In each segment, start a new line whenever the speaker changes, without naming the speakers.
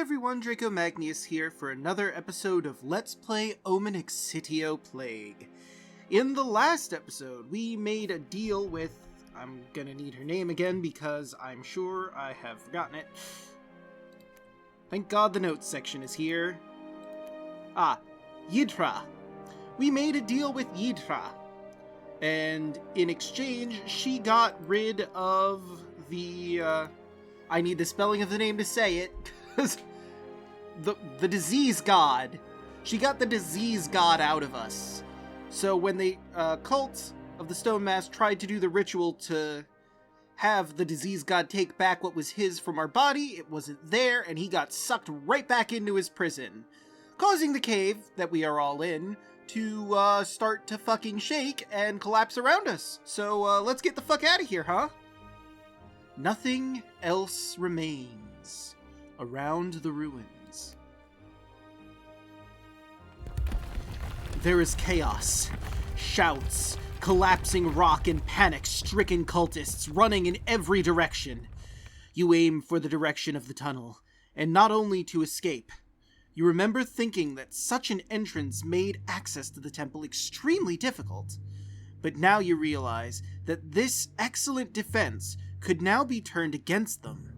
everyone, Draco Magnius here for another episode of Let's Play Omen Exitio Plague. In the last episode, we made a deal with... I'm gonna need her name again because I'm sure I have forgotten it. Thank God the notes section is here. Yidra. We made a deal with Yidra. And in exchange, she got rid of the, I need the spelling of the name to say it, because the disease god. She got the disease god out of us. So when the cult of the Stone Mask tried to do the ritual to have the disease god take back what was his from our body, it wasn't there, and he got sucked right back into his prison, causing the cave that we are all in to start to fucking shake and collapse around us. So let's get the fuck out of here, huh? Nothing else remains around the ruins. There is chaos, shouts, collapsing rock, and panic-stricken cultists running in every direction. You aim for the direction of the tunnel, and not only to escape. You remember thinking that such an entrance made access to the temple extremely difficult, but now you realize that this excellent defense could now be turned against them.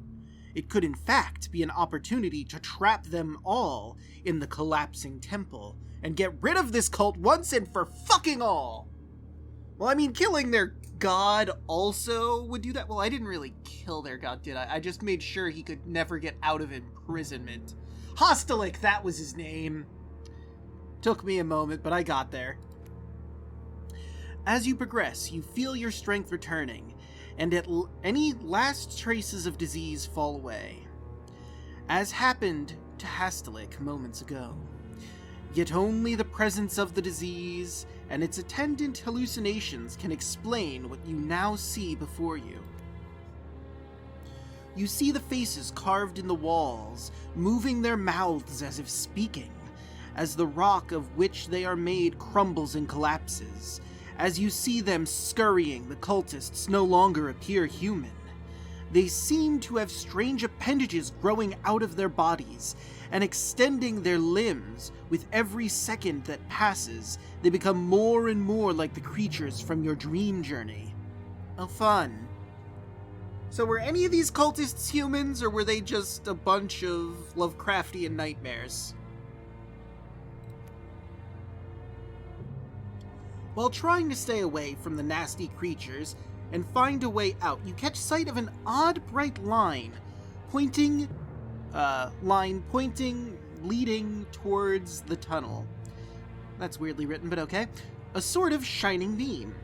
It could in fact be an opportunity to trap them all in the collapsing temple and get rid of this cult once and for fucking all. Well, I mean, killing their god also would do that. Well, I didn't really kill their god, did I? I just made sure he could never get out of imprisonment. Hastlyk, that was his name. Took me a moment, but I got there. As you progress, you feel your strength returning, and any last traces of disease fall away. As happened to Hastlyk moments ago. Yet only the presence of the disease and its attendant hallucinations can explain what you now see before you. You see the faces carved in the walls, moving their mouths as if speaking, as the rock of which they are made crumbles and collapses. As you see them scurrying, the cultists no longer appear human. They seem to have strange appendages growing out of their bodies and extending their limbs. With every second that passes, they become more and more like the creatures from your dream journey. Oh, fun. So were any of these cultists humans, or were they just a bunch of Lovecraftian nightmares? While trying to stay away from the nasty creatures and find a way out, you catch sight of an odd bright line leading towards the tunnel. That's weirdly written, but okay. A sort of shining beam.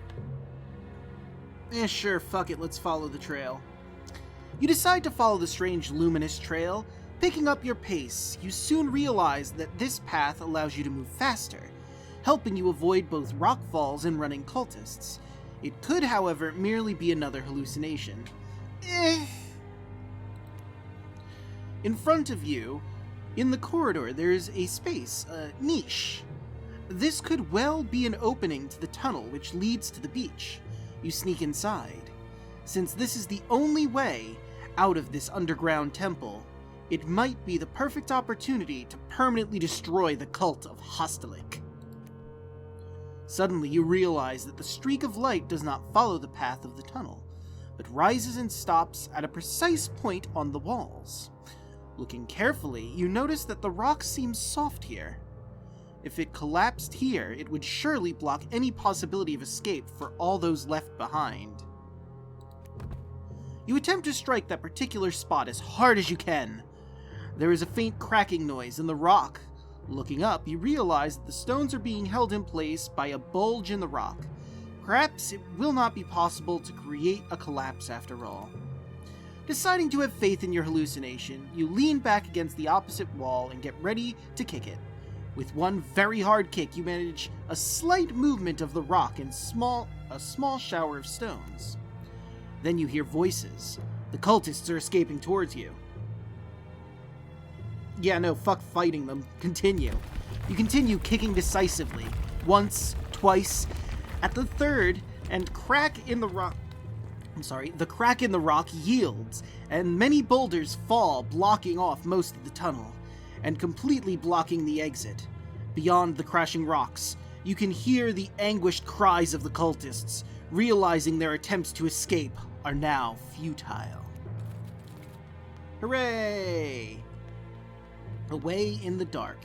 Sure, fuck it, let's follow the trail. You decide to follow the strange luminous trail. Picking up your pace, you soon realize that this path allows you to move faster, helping you avoid both rock falls and running cultists. It could, however, merely be another hallucination. In front of you, in the corridor, there's a space, a niche. This could well be an opening to the tunnel which leads to the beach. You sneak inside. Since this is the only way out of this underground temple, it might be the perfect opportunity to permanently destroy the cult of Hastlyk. Suddenly you realize that the streak of light does not follow the path of the tunnel, but rises and stops at a precise point on the walls. Looking carefully, you notice that the rock seems soft here. If it collapsed here, it would surely block any possibility of escape for all those left behind. You attempt to strike that particular spot as hard as you can. There is a faint cracking noise in the rock. Looking up, you realize that the stones are being held in place by a bulge in the rock. Perhaps it will not be possible to create a collapse after all. Deciding to have faith in your hallucination, you lean back against the opposite wall and get ready to kick it. With one very hard kick, you manage a slight movement of the rock and a small shower of stones. Then you hear voices. The cultists are escaping towards you. Yeah, no, fuck fighting them. Continue. You continue kicking decisively. Once, twice. At the third, and crack in the rock... the crack in the rock yields, and many boulders fall, blocking off most of the tunnel, and completely blocking the exit. Beyond the crashing rocks, you can hear the anguished cries of the cultists, realizing their attempts to escape are now futile. Hooray! Away in the dark.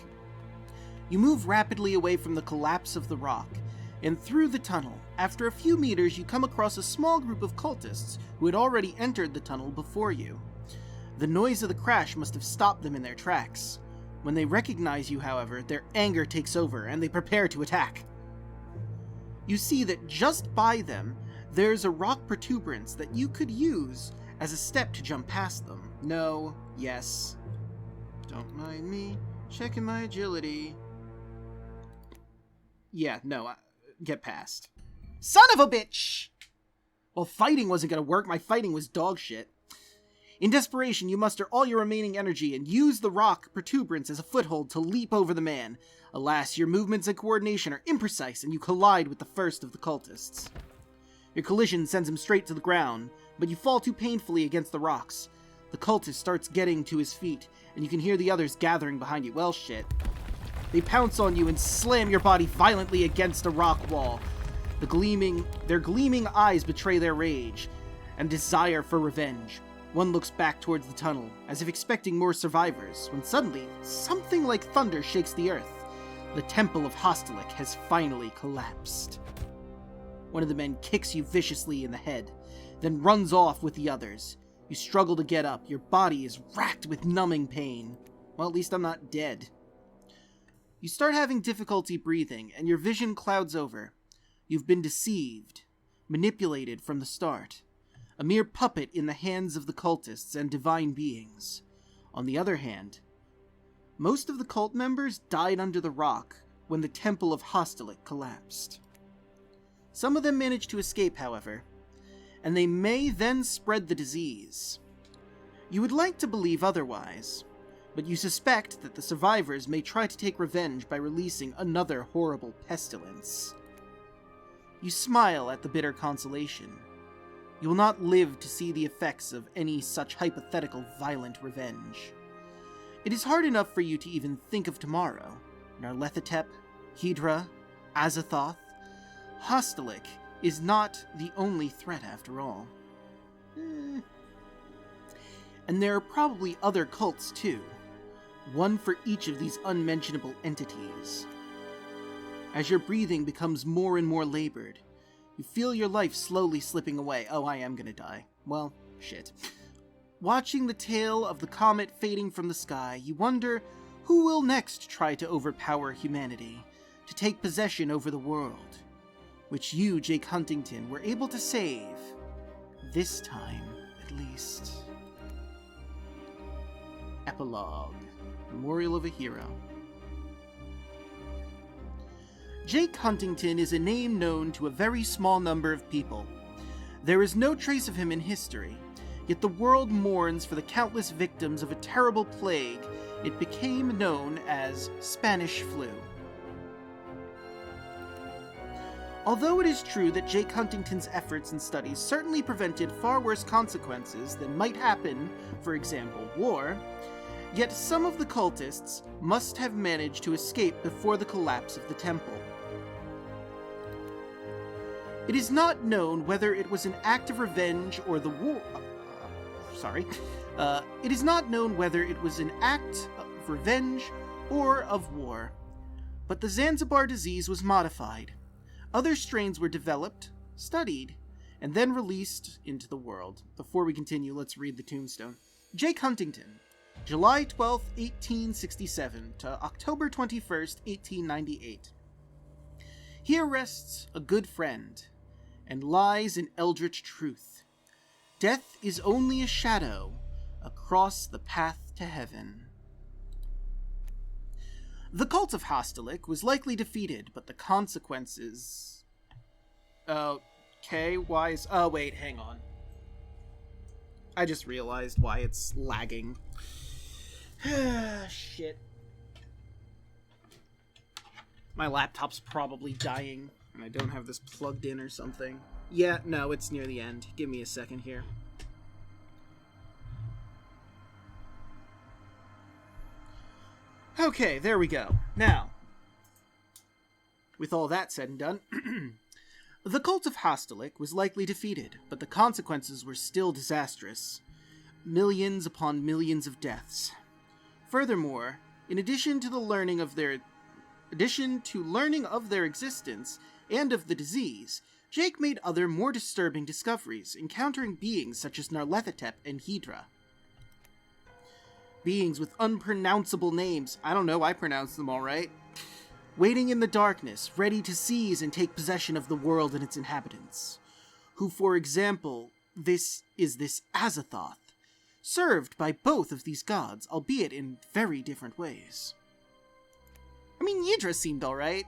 You move rapidly away from the collapse of the rock, and through the tunnel. After a few meters, you come across a small group of cultists who had already entered the tunnel before you. The noise of the crash must have stopped them in their tracks. When they recognize you, however, their anger takes over, and they prepare to attack. You see that just by them, there's a rock protuberance that you could use as a step to jump past them. No, yes. Don't mind me checking my agility. Yeah, no, get past. Son of a bitch! Well, fighting wasn't gonna work. My fighting was dog shit. In desperation, you muster all your remaining energy and use the rock protuberance as a foothold to leap over the man. Alas, your movements and coordination are imprecise, and you collide with the first of the cultists. Your collision sends him straight to the ground, but you fall too painfully against the rocks. The cultist starts getting to his feet, and you can hear the others gathering behind you. Well, shit. They pounce on you and slam your body violently against a rock wall. Their gleaming eyes betray their rage and desire for revenge. One looks back towards the tunnel, as if expecting more survivors, when suddenly, something like thunder shakes the earth. The temple of Hastlyk has finally collapsed. One of the men kicks you viciously in the head, then runs off with the others. You struggle to get up. Your body is racked with numbing pain. Well, at least I'm not dead. You start having difficulty breathing, and your vision clouds over. You've been deceived, manipulated from the start. A mere puppet in the hands of the cultists and divine beings. On the other hand, most of the cult members died under the rock when the temple of Hastlyk collapsed. Some of them managed to escape, however, and they may then spread the disease. You would like to believe otherwise, but you suspect that the survivors may try to take revenge by releasing another horrible pestilence. You smile at the bitter consolation. You will not live to see the effects of any such hypothetical violent revenge. It is hard enough for you to even think of tomorrow. Narlethotep, Hydra, Azathoth. Hastlyk is not the only threat after all. And there are probably other cults too. One for each of these unmentionable entities. As your breathing becomes more and more labored, you feel your life slowly slipping away. Oh, I am gonna die. Well, shit. Watching the tail of the comet fading from the sky, you wonder who will next try to overpower humanity, to take possession over the world, which you, Jake Huntington, were able to save. This time, at least. Epilogue. Memorial of a Hero. Jake Huntington is a name known to a very small number of people. There is no trace of him in history, yet the world mourns for the countless victims of a terrible plague it became known as Spanish flu. Although it is true that Jake Huntington's efforts and studies certainly prevented far worse consequences than might happen, for example, war, yet some of the cultists must have managed to escape before the collapse of the temple. It is not known whether it was an act of revenge or the war... It is not known whether it was an act of revenge or of war. But the Zanzibar disease was modified. Other strains were developed, studied, and then released into the world. Before we continue, let's read the tombstone. Jake Huntington, July 12, 1867 to October 21st, 1898. Here rests a good friend, and lies in eldritch truth. Death is only a shadow across the path to heaven. The cult of Hastlyk was likely defeated, but the consequences... Okay, why is... Oh, wait, hang on. I just realized why it's lagging. Shit. My laptop's probably dying, and I don't have this plugged in or something. Yeah, no, it's near the end. Give me a second here. Okay, there we go. Now, with all that said and done, the cult of Hastlyk was likely defeated, but the consequences were still disastrous. Millions upon millions of deaths. Furthermore, in addition to learning of their existence and of the disease, Jake made other more disturbing discoveries, encountering beings such as Narlethotep and Hydra. Beings with unpronounceable names, I don't know, I pronounced them all right, waiting in the darkness, ready to seize and take possession of the world and its inhabitants. Who, for example, this Azathoth, served by both of these gods, albeit in very different ways. I mean, Hydra seemed alright.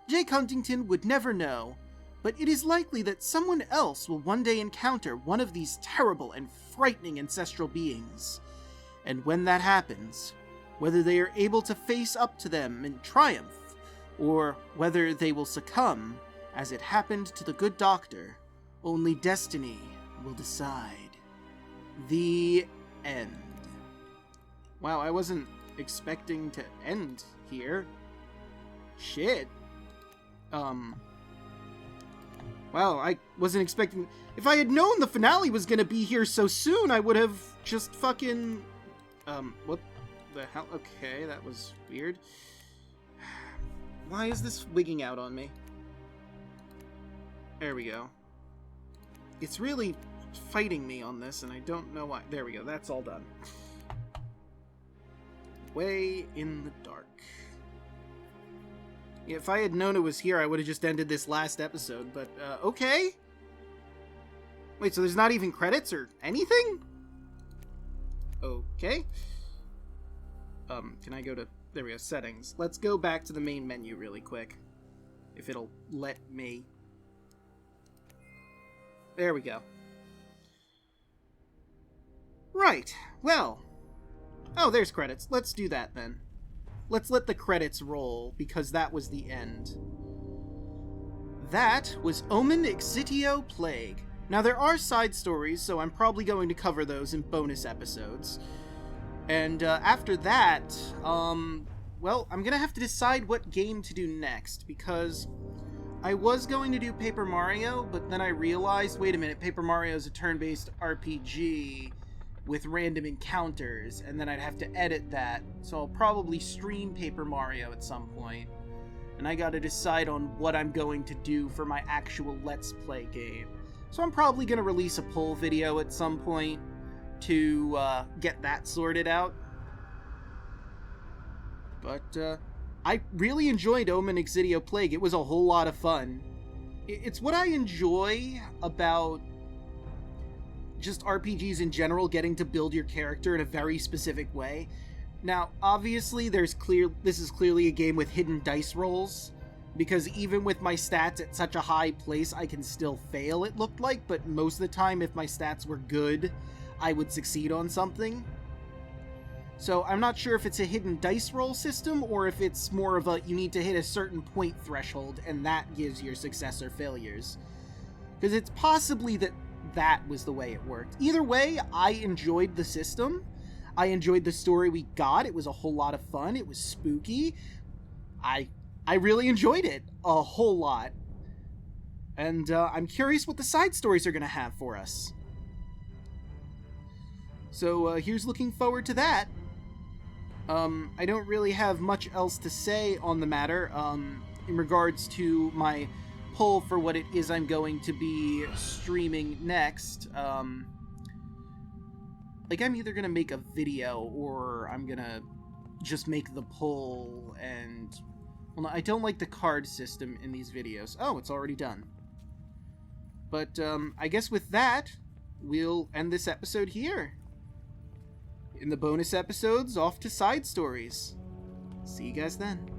Jake Huntington would never know, but it is likely that someone else will one day encounter one of these terrible and frightening ancestral beings. And when that happens, whether they are able to face up to them in triumph, or whether they will succumb, as it happened to the good doctor, only destiny will decide. The end. Wow, I wasn't expecting to end here. Shit. Wow, I wasn't expecting... If I had known the finale was gonna be here so soon, I would have just fucking... what the hell? Okay, that was weird. Why is this wigging out on me? There we go. It's really fighting me on this, and I don't know why. There we go, that's all done. Way in the dark. Yeah, if I had known it was here, I would have just ended this last episode, but, okay. Wait, so there's not even credits or anything? Okay. Can I go to... There we go, settings. Let's go back to the main menu really quick. If it'll let me. There we go. Right, well. Oh, there's credits. Let's do that then. Let's let the credits roll, because that was the end. That was Omen Exitio Plague. Now, there are side stories, so I'm probably going to cover those in bonus episodes. And after that, well, I'm gonna have to decide what game to do next, because I was going to do Paper Mario, but then I realized, wait a minute, Paper Mario is a turn-based RPG with random encounters, and then I'd have to edit that, so I'll probably stream Paper Mario at some point. And I gotta decide on what I'm going to do for my actual Let's Play game. So I'm probably gonna release a poll video at some point to get that sorted out. But I really enjoyed Omen Exitio Plague. It was a whole lot of fun. It's what I enjoy about just RPGs in general, getting to build your character in a very specific way. Now, obviously, this is clearly a game with hidden dice rolls, because even with my stats at such a high place, I can still fail, it looked like, but most of the time, if my stats were good, I would succeed on something. So I'm not sure if it's a hidden dice roll system, or if it's more of a, you need to hit a certain point threshold, and that gives your success or failures. Because it's possibly that was the way it worked. Either way, I enjoyed the system. I enjoyed the story we got. It was a whole lot of fun. It was spooky. I really enjoyed it a whole lot. And I'm curious what the side stories are going to have for us. So here's looking forward to that. I don't really have much else to say on the matter in regards to my poll for what it is I'm going to be streaming next. Like, I'm either going to make a video or I'm going to just make the poll, and... Well, I don't like the card system in these videos. Oh, it's already done. But, I guess with that, we'll end this episode here. In the bonus episodes, off to side stories. See you guys then.